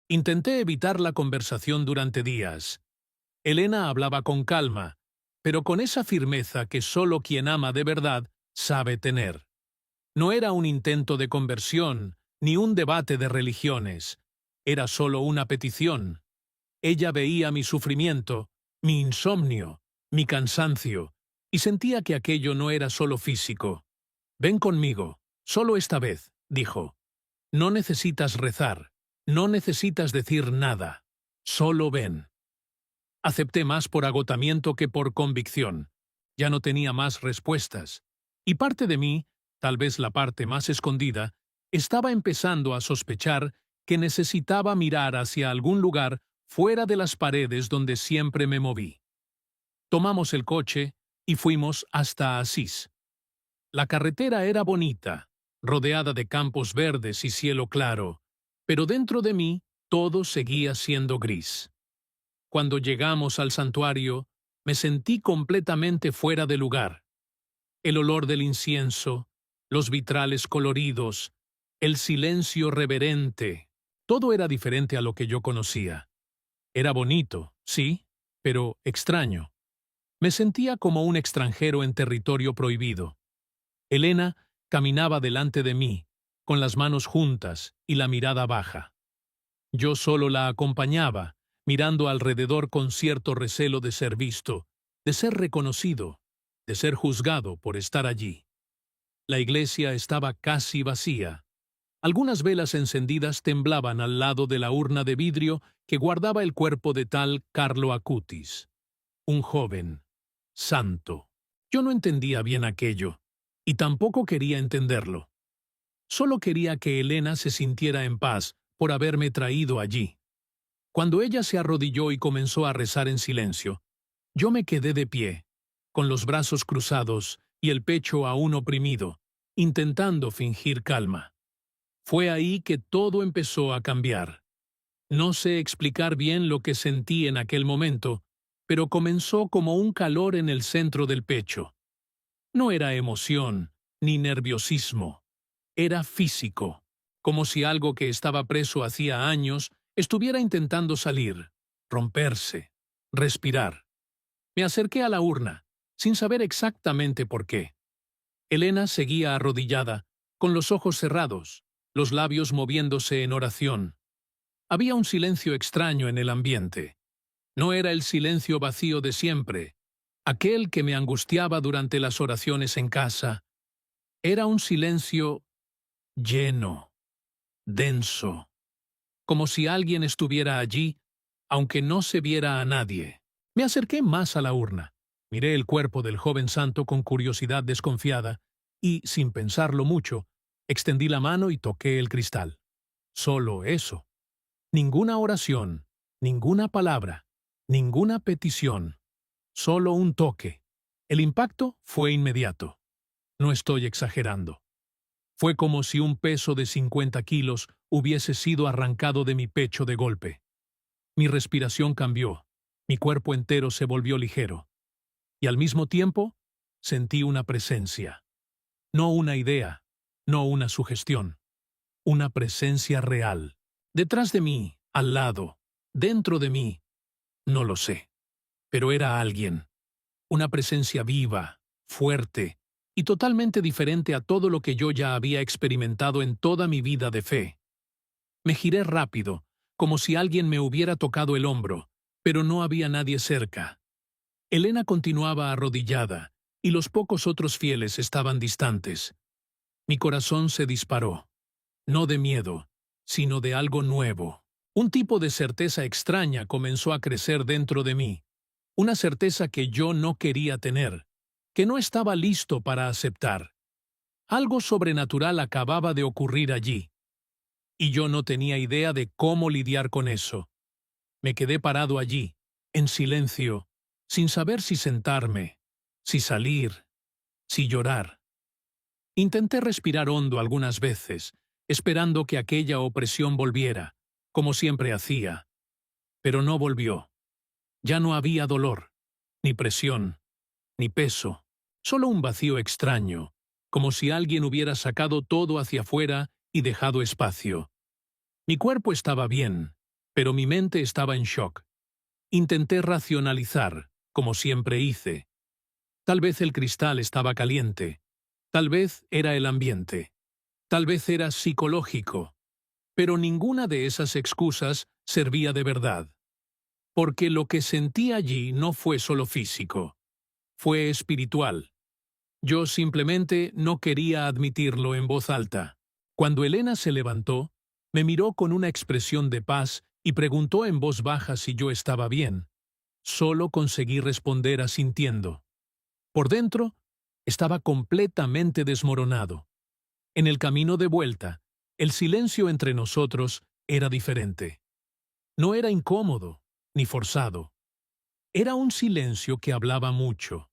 Intenté evitar la conversación durante días. Elena hablaba con calma, pero con esa firmeza que solo quien ama de verdad sabe tener. No era un intento de conversión, ni un debate de religiones. Era solo una petición. Ella veía mi sufrimiento, mi insomnio, mi cansancio, y sentía que aquello no era solo físico. «Ven conmigo, solo esta vez», dijo. «No necesitas rezar, no necesitas decir nada, solo ven». Acepté más por agotamiento que por convicción. Ya no tenía más respuestas. Y parte de mí, tal vez la parte más escondida, estaba empezando a sospechar que necesitaba mirar hacia algún lugar fuera de las paredes donde siempre me moví. Tomamos el coche y fuimos hasta Asís. La carretera era bonita, rodeada de campos verdes y cielo claro, pero dentro de mí todo seguía siendo gris. Cuando llegamos al santuario, me sentí completamente fuera de lugar. El olor del incienso, los vitrales coloridos, el silencio reverente, todo era diferente a lo que yo conocía. Era bonito, sí, pero extraño. Me sentía como un extranjero en territorio prohibido. Elena caminaba delante de mí, con las manos juntas y la mirada baja. Yo solo la acompañaba, mirando alrededor con cierto recelo de ser visto, de ser reconocido, de ser juzgado por estar allí. La iglesia estaba casi vacía. Algunas velas encendidas temblaban al lado de la urna de vidrio que guardaba el cuerpo de tal Carlo Acutis. Un joven, santo. Yo no entendía bien aquello, y tampoco quería entenderlo. Solo quería que Elena se sintiera en paz por haberme traído allí. Cuando ella se arrodilló y comenzó a rezar en silencio, yo me quedé de pie, con los brazos cruzados y el pecho aún oprimido, intentando fingir calma. Fue ahí que todo empezó a cambiar. No sé explicar bien lo que sentí en aquel momento, pero comenzó como un calor en el centro del pecho. No era emoción, ni nerviosismo. Era físico, como si algo que estaba preso hacía años estuviera intentando salir, romperse, respirar. Me acerqué a la urna, sin saber exactamente por qué. Elena seguía arrodillada, con los ojos cerrados, los labios moviéndose en oración. Había un silencio extraño en el ambiente. No era el silencio vacío de siempre, aquel que me angustiaba durante las oraciones en casa. Era un silencio lleno, denso, como si alguien estuviera allí, aunque no se viera a nadie. Me acerqué más a la urna, miré el cuerpo del joven santo con curiosidad desconfiada y, sin pensarlo mucho, extendí la mano y toqué el cristal. Solo eso. Ninguna oración, ninguna palabra, ninguna petición. Solo un toque. El impacto fue inmediato. No estoy exagerando. Fue como si un peso de 50 kilos hubiese sido arrancado de mi pecho de golpe. Mi respiración cambió, mi cuerpo entero se volvió ligero. Y al mismo tiempo, sentí una presencia. No una idea, no una sugestión. Una presencia real. Detrás de mí, al lado, dentro de mí. No lo sé. Pero era alguien. Una presencia viva, fuerte y totalmente diferente a todo lo que yo ya había experimentado en toda mi vida de fe. Me giré rápido, como si alguien me hubiera tocado el hombro, pero no había nadie cerca. Elena continuaba arrodillada, y los pocos otros fieles estaban distantes. Mi corazón se disparó, no de miedo, sino de algo nuevo. Un tipo de certeza extraña comenzó a crecer dentro de mí, una certeza que yo no quería tener, que no estaba listo para aceptar. Algo sobrenatural acababa de ocurrir allí, y yo no tenía idea de cómo lidiar con eso. Me quedé parado allí, en silencio, sin saber si sentarme, si salir, si llorar. Intenté respirar hondo algunas veces, esperando que aquella opresión volviera, como siempre hacía. Pero no volvió. Ya no había dolor, ni presión, ni peso, solo un vacío extraño, como si alguien hubiera sacado todo hacia afuera y dejado espacio. Mi cuerpo estaba bien, pero mi mente estaba en shock. Intenté racionalizar, como siempre hice. Tal vez el cristal estaba caliente. Tal vez era el ambiente. Tal vez era psicológico. Pero ninguna de esas excusas servía de verdad. Porque lo que sentí allí no fue solo físico. Fue espiritual. Yo simplemente no quería admitirlo en voz alta. Cuando Elena se levantó, me miró con una expresión de paz y preguntó en voz baja si yo estaba bien. Solo conseguí responder asintiendo. Por dentro, estaba completamente desmoronado. En el camino de vuelta, el silencio entre nosotros era diferente. No era incómodo, ni forzado. Era un silencio que hablaba mucho.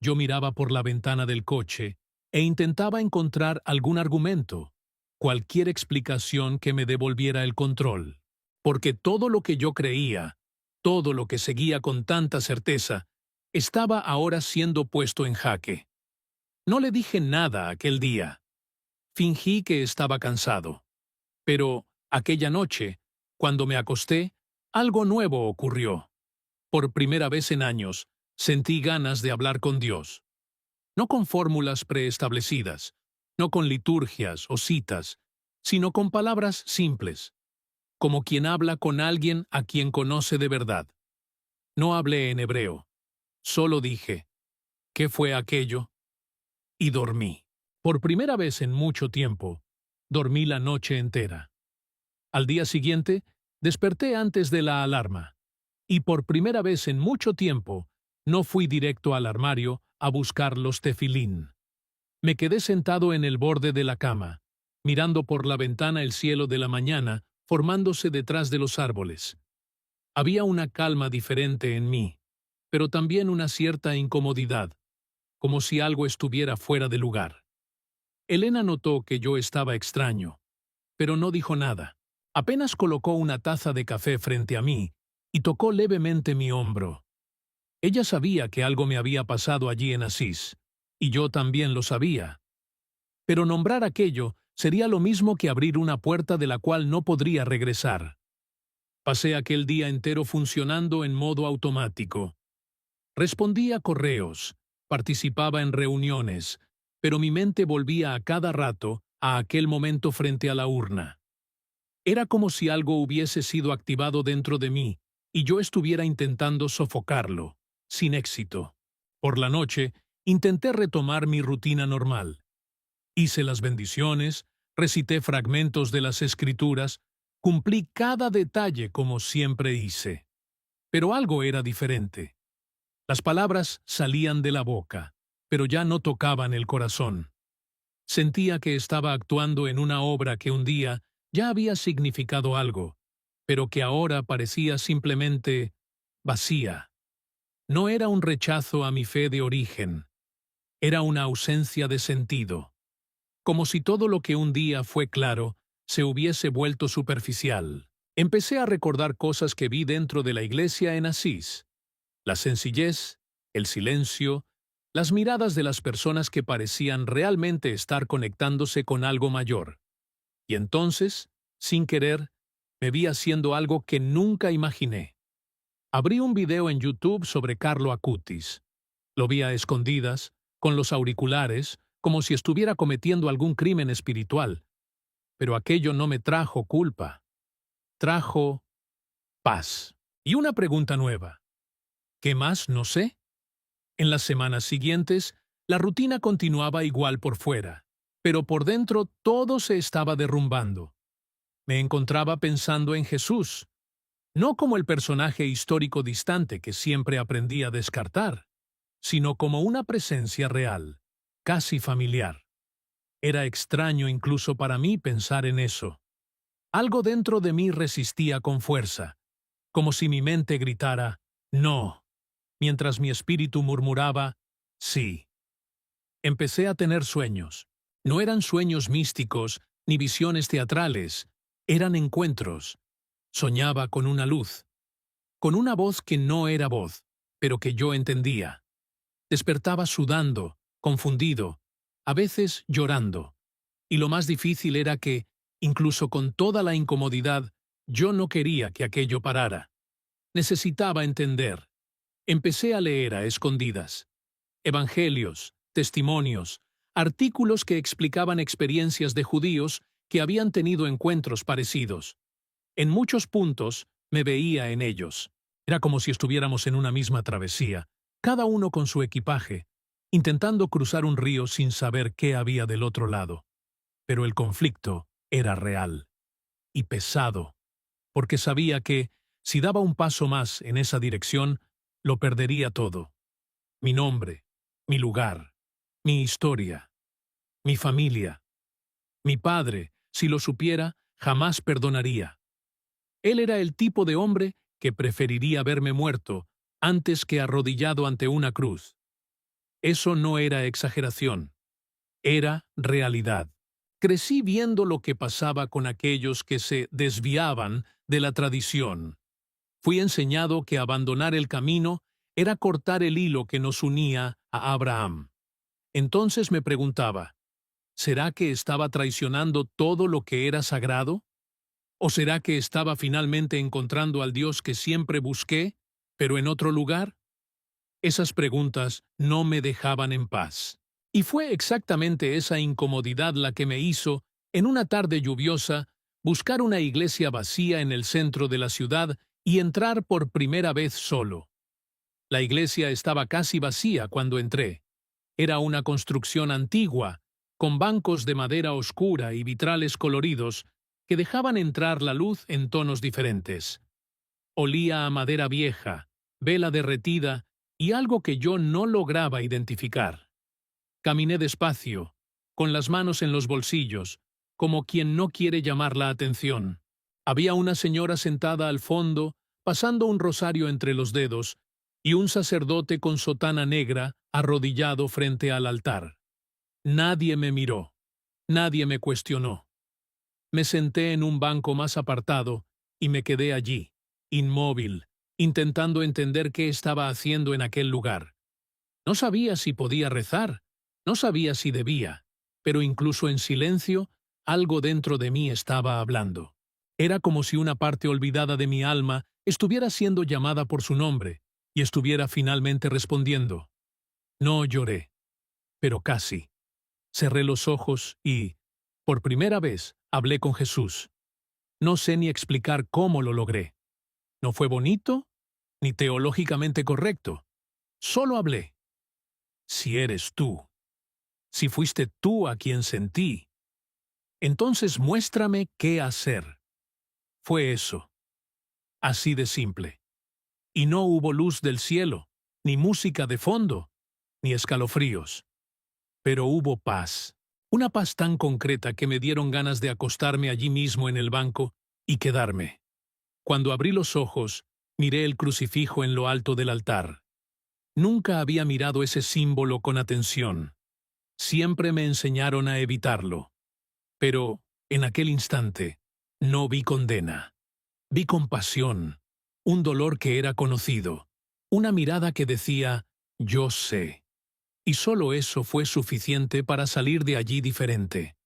Yo miraba por la ventana del coche e intentaba encontrar algún argumento, cualquier explicación que me devolviera el control. Porque todo lo que yo creía, todo lo que seguía con tanta certeza, estaba ahora siendo puesto en jaque. No le dije nada aquel día. Fingí que estaba cansado. Pero aquella noche, cuando me acosté, algo nuevo ocurrió. Por primera vez en años, sentí ganas de hablar con Dios. No con fórmulas preestablecidas, no con liturgias o citas, sino con palabras simples, como quien habla con alguien a quien conoce de verdad. No hablé en hebreo, solo dije, ¿qué fue aquello? Y dormí. Por primera vez en mucho tiempo, dormí la noche entera. Al día siguiente, desperté antes de la alarma. Y por primera vez en mucho tiempo, no fui directo al armario a buscar los tefilín. Me quedé sentado en el borde de la cama, mirando por la ventana el cielo de la mañana formándose detrás de los árboles. Había una calma diferente en mí, pero también una cierta incomodidad, como si algo estuviera fuera de lugar. Elena notó que yo estaba extraño, pero no dijo nada. Apenas colocó una taza de café frente a mí y tocó levemente mi hombro. Ella sabía que algo me había pasado allí en Asís, y yo también lo sabía. Pero nombrar aquello sería lo mismo que abrir una puerta de la cual no podría regresar. Pasé aquel día entero funcionando en modo automático. Respondía a correos, participaba en reuniones, pero mi mente volvía a cada rato a aquel momento frente a la urna. Era como si algo hubiese sido activado dentro de mí y yo estuviera intentando sofocarlo, sin éxito. Por la noche, intenté retomar mi rutina normal. Hice las bendiciones, recité fragmentos de las Escrituras, cumplí cada detalle como siempre hice. Pero algo era diferente. Las palabras salían de la boca, pero ya no tocaban el corazón. Sentía que estaba actuando en una obra que un día ya había significado algo, pero que ahora parecía simplemente vacía. No era un rechazo a mi fe de origen, era una ausencia de sentido. Como si todo lo que un día fue claro se hubiese vuelto superficial. Empecé a recordar cosas que vi dentro de la iglesia en Asís. La sencillez, el silencio, las miradas de las personas que parecían realmente estar conectándose con algo mayor. Y entonces, sin querer, me vi haciendo algo que nunca imaginé. Abrí un video en YouTube sobre Carlo Acutis. Lo vi a escondidas, con los auriculares, como si estuviera cometiendo algún crimen espiritual. Pero aquello no me trajo culpa. Trajo paz. Y una pregunta nueva. ¿Qué más no sé? En las semanas siguientes, la rutina continuaba igual por fuera, pero por dentro todo se estaba derrumbando. Me encontraba pensando en Jesús, no como el personaje histórico distante que siempre aprendí a descartar, sino como una presencia real, casi familiar. Era extraño incluso para mí pensar en eso. Algo dentro de mí resistía con fuerza, como si mi mente gritara, no, mientras mi espíritu murmuraba, sí. Empecé a tener sueños. No eran sueños místicos ni visiones teatrales, eran encuentros. Soñaba con una luz, con una voz que no era voz, pero que yo entendía. Despertaba sudando, confundido, a veces llorando. Y lo más difícil era que, incluso con toda la incomodidad, Yo no quería que aquello parara. Necesitaba entender. Empecé a leer a escondidas. Evangelios, testimonios, artículos que explicaban experiencias de judíos que habían tenido encuentros parecidos. En muchos puntos me veía en ellos. Era como si estuviéramos en una misma travesía, cada uno con su equipaje, intentando cruzar un río sin saber qué había del otro lado. Pero el conflicto era real y pesado, porque sabía que, si daba un paso más en esa dirección, lo perdería todo. Mi nombre, mi lugar, mi historia, mi familia. Mi padre, si lo supiera, jamás perdonaría. Él era el tipo de hombre que preferiría verme muerto antes que arrodillado ante una cruz. Eso no era exageración, era realidad. Crecí viendo lo que pasaba con aquellos que se desviaban de la tradición. Fui enseñado que abandonar el camino era cortar el hilo que nos unía a Abraham. Entonces me preguntaba, ¿será que estaba traicionando todo lo que era sagrado? ¿O será que estaba finalmente encontrando al Dios que siempre busqué, pero en otro lugar? Esas preguntas no me dejaban en paz. Y fue exactamente esa incomodidad la que me hizo, en una tarde lluviosa, buscar una iglesia vacía en el centro de la ciudad y entrar por primera vez solo. La iglesia estaba casi vacía cuando entré. Era una construcción antigua, con bancos de madera oscura y vitrales coloridos que dejaban entrar la luz en tonos diferentes. Olía a madera vieja, vela derretida y algo que yo no lograba identificar. Caminé despacio, con las manos en los bolsillos, como quien no quiere llamar la atención. Había una señora sentada al fondo, pasando un rosario entre los dedos, y un sacerdote con sotana negra arrodillado frente al altar. Nadie me miró, nadie me cuestionó. Me senté en un banco más apartado y me quedé allí, inmóvil, intentando entender qué estaba haciendo en aquel lugar. No sabía si podía rezar, no sabía si debía, pero incluso en silencio, algo dentro de mí estaba hablando. Era como si una parte olvidada de mi alma estuviera siendo llamada por su nombre y estuviera finalmente respondiendo. No lloré, pero casi. Cerré los ojos y, por primera vez, hablé con Jesús. No sé ni explicar cómo lo logré. No fue bonito, ni teológicamente correcto. Solo hablé. Si eres tú, si fuiste tú a quien sentí, entonces muéstrame qué hacer. Fue eso. Así de simple. Y no hubo luz del cielo, ni música de fondo, ni escalofríos. Pero hubo paz. Una paz tan concreta que me dieron ganas de acostarme allí mismo en el banco y quedarme. Cuando abrí los ojos, miré el crucifijo en lo alto del altar. Nunca había mirado ese símbolo con atención. Siempre me enseñaron a evitarlo. Pero, en aquel instante, no vi condena. Vi compasión, un dolor que era conocido, una mirada que decía, yo sé. Y solo eso fue suficiente para salir de allí diferente.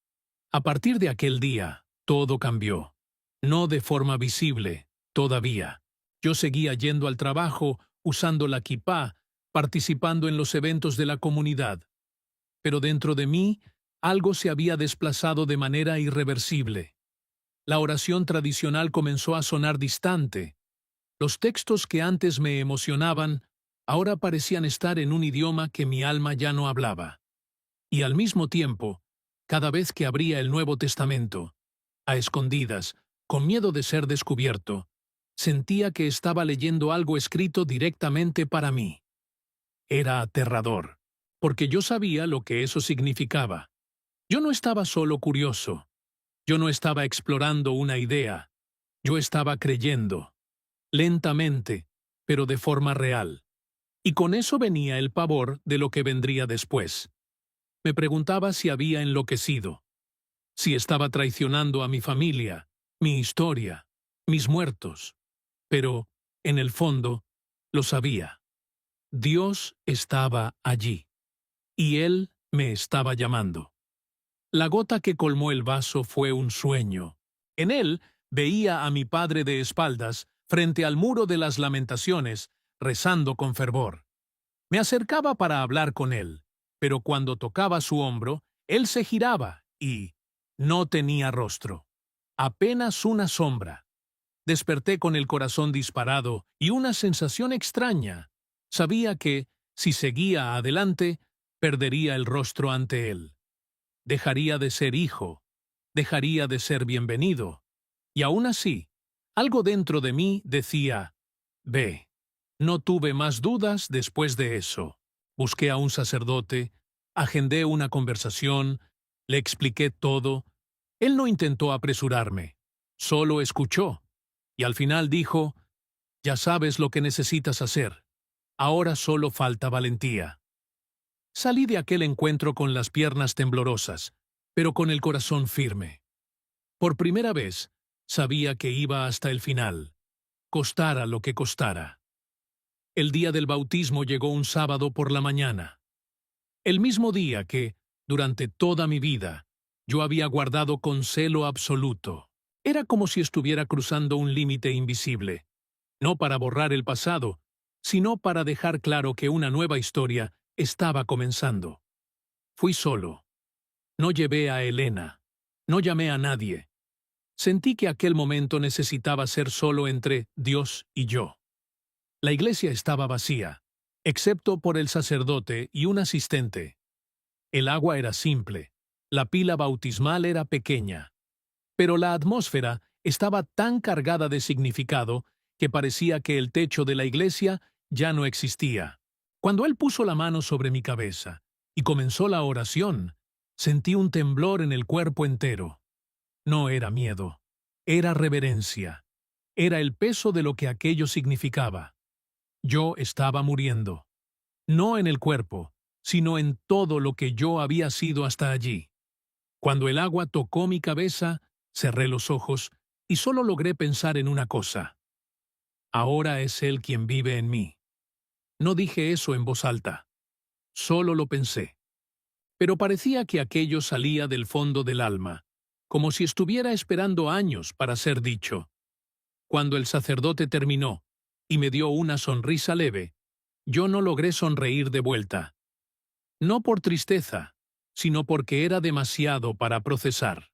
A partir de aquel día, todo cambió. No de forma visible, todavía. Yo seguía yendo al trabajo, usando la kipá, participando en los eventos de la comunidad. Pero dentro de mí, algo se había desplazado de manera irreversible. La oración tradicional comenzó a sonar distante. Los textos que antes me emocionaban, ahora parecían estar en un idioma que mi alma ya no hablaba. Y al mismo tiempo, cada vez que abría el Nuevo Testamento, a escondidas, con miedo de ser descubierto, sentía que estaba leyendo algo escrito directamente para mí. Era aterrador, porque yo sabía lo que eso significaba. Yo no estaba solo curioso, yo no estaba explorando una idea, yo estaba creyendo, lentamente, pero de forma real. Y con eso venía el pavor de lo que vendría después. Me preguntaba si había enloquecido, si estaba traicionando a mi familia, mi historia, mis muertos. Pero, en el fondo, lo sabía. Dios estaba allí, y Él me estaba llamando. La gota que colmó el vaso fue un sueño. En él Veía a mi padre de espaldas, frente al muro de las lamentaciones, rezando con fervor. Me acercaba para hablar con él, pero cuando tocaba su hombro, él se giraba y no tenía rostro. Apenas una sombra. Desperté con el corazón disparado y una sensación extraña. Sabía que, si seguía adelante, perdería el rostro ante él. Dejaría de ser hijo, dejaría de ser bienvenido. Y aún así, algo dentro de mí decía, ve. No tuve más dudas después de eso. Busqué a un sacerdote, agendé una conversación, le expliqué todo. Él no intentó apresurarme, solo escuchó. Y al final dijo, ya sabes lo que necesitas hacer. Ahora solo falta valentía. Salí de aquel encuentro con las piernas temblorosas, pero con el corazón firme. Por primera vez, sabía que iba hasta el final, costara lo que costara. El día del bautismo llegó un sábado por la mañana. El mismo día que, durante toda mi vida, yo había guardado con celo absoluto. Era como si estuviera cruzando un límite invisible, no para borrar el pasado, sino para dejar claro que una nueva historia estaba comenzando. Fui solo. No llevé a Elena. No llamé a nadie. Sentí que aquel momento necesitaba ser solo entre Dios y yo. La iglesia estaba vacía, excepto por el sacerdote y un asistente. El agua era simple, la pila bautismal era pequeña, pero la atmósfera estaba tan cargada de significado que parecía que el techo de la iglesia ya no existía. Cuando él puso la mano sobre mi cabeza y comenzó la oración, sentí un temblor en el cuerpo entero. No era miedo, era reverencia, era el peso de lo que aquello significaba. Yo estaba muriendo, no en el cuerpo, sino en todo lo que yo había sido hasta allí. Cuando el agua tocó mi cabeza, cerré los ojos y solo logré pensar en una cosa. Ahora es Él quien vive en mí. No dije eso en voz alta, solo lo pensé. Pero parecía que aquello salía del fondo del alma, como si estuviera esperando años para ser dicho. Cuando el sacerdote terminó y me dio una sonrisa leve, yo no logré sonreír de vuelta. No por tristeza, sino porque era demasiado para procesar.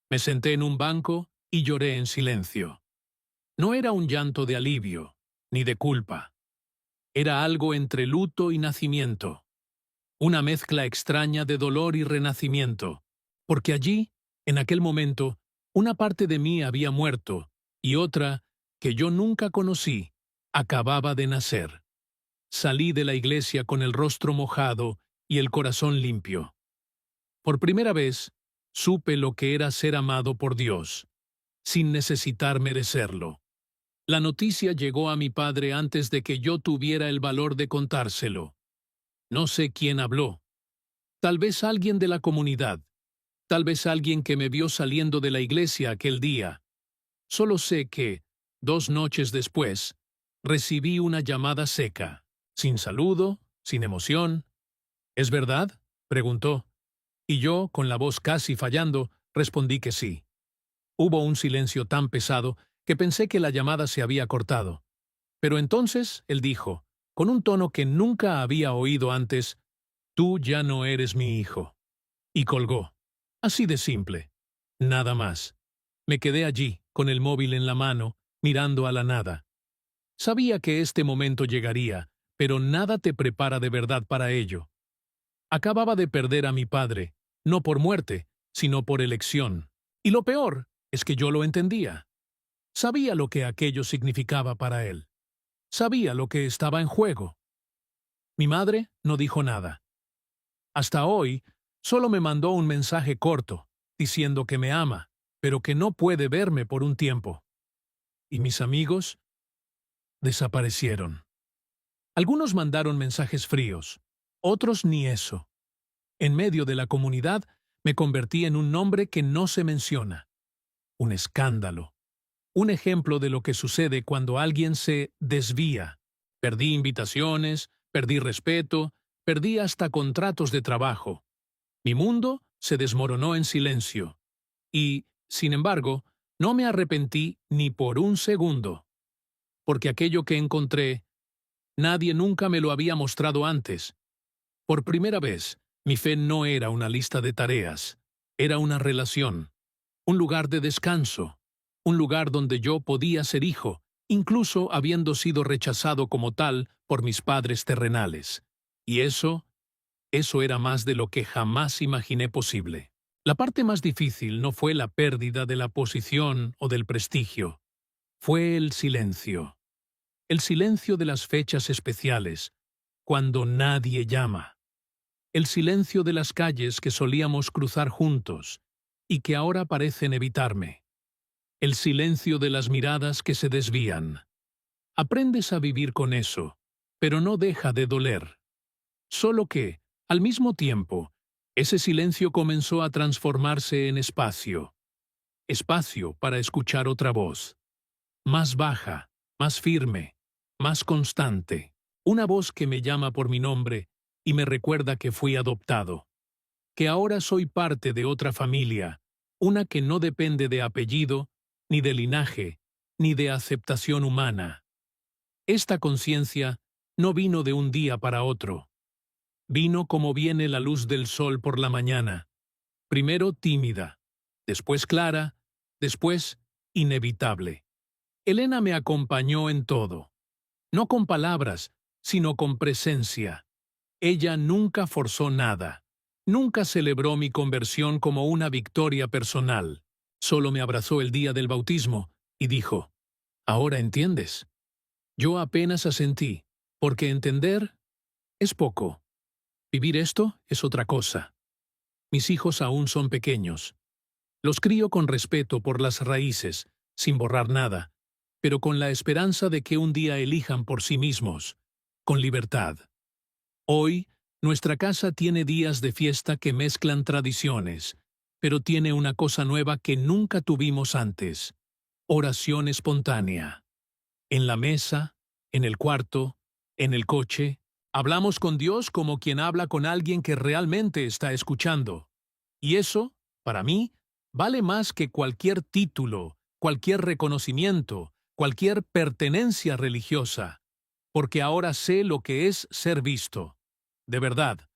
Me senté en un banco y lloré en silencio. No era un llanto de alivio, ni de culpa. Era algo entre luto y nacimiento. Una mezcla extraña de dolor y renacimiento, porque allí, en aquel momento, una parte de mí había muerto y otra, que yo nunca conocí, acababa de nacer. Salí de la iglesia con el rostro mojado y el corazón limpio. Por primera vez, supe lo que era ser amado por Dios, sin necesitar merecerlo. La noticia llegó a mi padre antes de que yo tuviera el valor de contárselo. No sé quién habló. Tal vez alguien de la comunidad. Tal vez alguien que me vio saliendo de la iglesia aquel día. Solo sé que, 2 noches después, recibí una llamada seca, sin saludo, sin emoción. ¿Es verdad?, preguntó. Y yo, con la voz casi fallando, respondí que sí. Hubo un silencio tan pesado que pensé que la llamada se había cortado. Pero entonces él dijo, con un tono que nunca había oído antes, «Tú ya no eres mi hijo». Y colgó. Así de simple. Nada más. Me quedé allí, con el móvil en la mano, mirando a la nada. Sabía que este momento llegaría, pero nada te prepara de verdad para ello. Acababa de perder a mi padre, no por muerte, sino por elección. Y lo peor es que yo lo entendía. Sabía lo que aquello significaba para él. Sabía lo que estaba en juego. Mi madre no dijo nada. Hasta hoy, solo me mandó un mensaje corto, diciendo que me ama, pero que no puede verme por un tiempo. Y mis amigos desaparecieron. Algunos mandaron mensajes fríos, otros ni eso. En medio de la comunidad me convertí en un nombre que no se menciona. Un escándalo. Un ejemplo de lo que sucede cuando alguien se desvía. Perdí invitaciones, perdí respeto, perdí hasta contratos de trabajo. Mi mundo se desmoronó en silencio. Y, sin embargo, No me arrepentí ni por un segundo, porque aquello que encontré, nadie nunca me lo había mostrado antes. Por primera vez, mi fe no era una lista de tareas, era una relación, un lugar de descanso, un lugar donde yo podía ser hijo, incluso habiendo sido rechazado como tal por mis padres terrenales. Y eso era más de lo que jamás imaginé posible. La parte más difícil no fue la pérdida de la posición o del prestigio, fue el silencio. El silencio de las fechas especiales, cuando nadie llama. El silencio de las calles que solíamos cruzar juntos y que ahora parecen evitarme. El silencio de las miradas que se desvían. Aprendes a vivir con eso, pero no deja de doler. Solo que, al mismo tiempo, ese silencio comenzó a transformarse en espacio. Espacio para escuchar otra voz. Más baja, más firme, más constante. Una voz que me llama por mi nombre y me recuerda que fui adoptado. Que ahora soy parte de otra familia, una que no depende de apellido, ni de linaje, ni de aceptación humana. Esta conciencia no vino de un día para otro. Vino como viene la luz del sol por la mañana, primero tímida, después clara, después inevitable. Elena me acompañó en todo, no con palabras, sino con presencia. Ella nunca forzó nada, nunca celebró mi conversión como una victoria personal. Solo me abrazó el día del bautismo y dijo, «Ahora entiendes». Yo apenas asentí, porque entender es poco. Vivir esto es otra cosa. Mis hijos aún son pequeños. Los crío con respeto por las raíces, sin borrar nada, pero con la esperanza de que un día elijan por sí mismos, con libertad. Hoy, nuestra casa tiene días de fiesta que mezclan tradiciones, pero tiene una cosa nueva que nunca tuvimos antes: oración espontánea. En la mesa, en el cuarto, en el coche, hablamos con Dios como quien habla con alguien que realmente está escuchando. Y eso, para mí, vale más que cualquier título, cualquier reconocimiento, cualquier pertenencia religiosa, porque ahora sé lo que es ser visto. De verdad,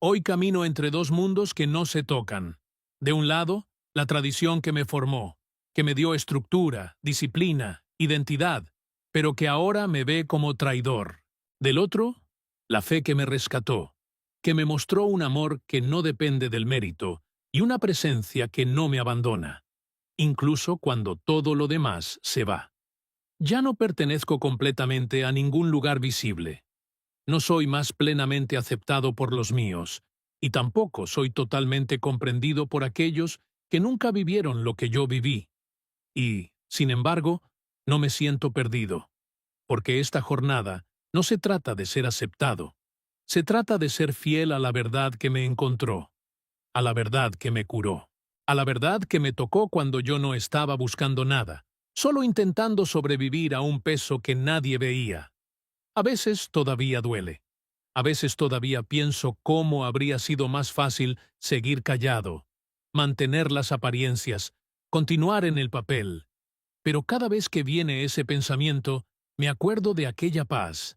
hoy camino entre dos mundos que no se tocan. De un lado, la tradición que me formó, que me dio estructura, disciplina, identidad, pero que ahora me ve como traidor. Del otro, la fe que me rescató, que me mostró un amor que no depende del mérito y una presencia que no me abandona, incluso cuando todo lo demás se va. Ya no pertenezco completamente a ningún lugar visible. No soy más plenamente aceptado por los míos, y tampoco soy totalmente comprendido por aquellos que nunca vivieron lo que yo viví. Y, sin embargo, no me siento perdido, porque esta jornada no se trata de ser aceptado, se trata de ser fiel a la verdad que me encontró, a la verdad que me curó, a la verdad que me tocó cuando yo no estaba buscando nada, solo intentando sobrevivir a un peso que nadie veía. A veces todavía duele. A veces todavía pienso cómo habría sido más fácil seguir callado, mantener las apariencias, continuar en el papel. Pero cada vez que viene ese pensamiento, me acuerdo de aquella paz,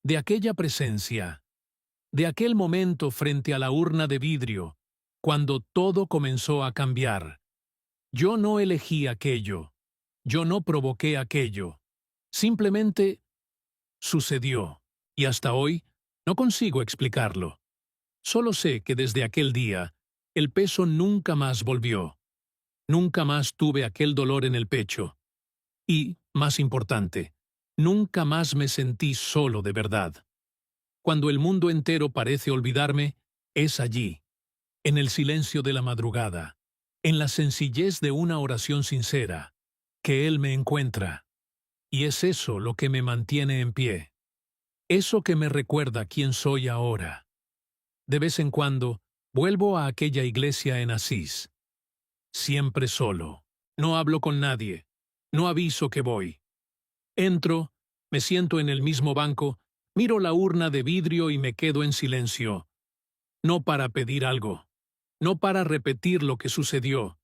de aquella presencia, de aquel momento frente a la urna de vidrio, cuando todo comenzó a cambiar. Yo no elegí aquello, yo no provoqué aquello, simplemente sucedió, y hasta hoy no consigo explicarlo. Solo sé que desde aquel día, el peso nunca más volvió. Nunca más tuve aquel dolor en el pecho. Y, más importante, nunca más me sentí solo de verdad. Cuando el mundo entero parece olvidarme, es allí, en el silencio de la madrugada, en la sencillez de una oración sincera, que Él me encuentra. Y es eso lo que me mantiene en pie. Eso que me recuerda quién soy ahora. De vez en cuando, vuelvo a aquella iglesia en Asís. Siempre solo. No hablo con nadie. No aviso que voy. Entro, me siento en el mismo banco, miro la urna de vidrio y me quedo en silencio. No para pedir algo, no para repetir lo que sucedió,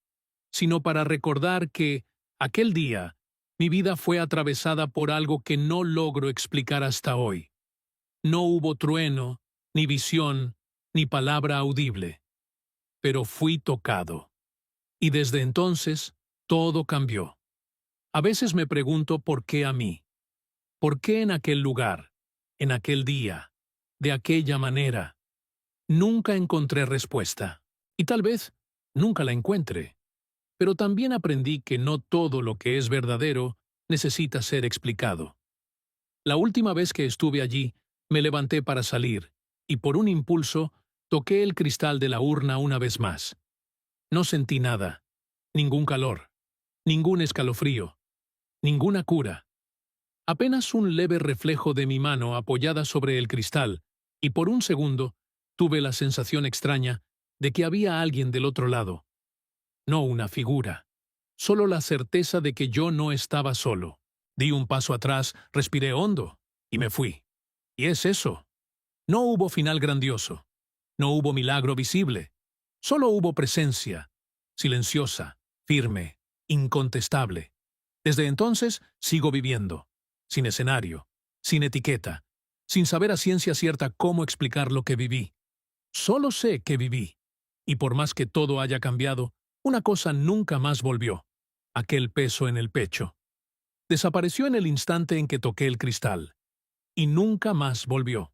sino para recordar que, Aquel día, mi vida fue atravesada por algo que no logro explicar hasta hoy. No hubo trueno, ni visión, ni palabra audible. Pero fui tocado. Y desde entonces, todo cambió. A veces me pregunto por qué a mí. ¿Por qué en aquel lugar, en aquel día, de aquella manera? Nunca encontré respuesta. Y tal vez nunca la encuentre. Pero también aprendí que no todo lo que es verdadero necesita ser explicado. La última vez que estuve allí, me levanté para salir, y por un impulso, toqué el cristal de la urna una vez más. No sentí nada, ningún calor, ningún escalofrío, ninguna cura. Apenas un leve reflejo de mi mano apoyada sobre el cristal, y por un segundo tuve la sensación extraña de que había alguien del otro lado. No una figura, solo la certeza de que yo no estaba solo. Di un paso atrás, respiré hondo, y me fui. Y es eso. No hubo final grandioso. No hubo milagro visible. Solo hubo presencia, silenciosa, firme, incontestable. Desde entonces sigo viviendo, sin escenario, sin etiqueta, sin saber a ciencia cierta cómo explicar lo que viví. Solo sé que viví, y por más que todo haya cambiado, una cosa nunca más volvió: aquel peso en el pecho. Desapareció en el instante en que toqué el cristal, y nunca más volvió.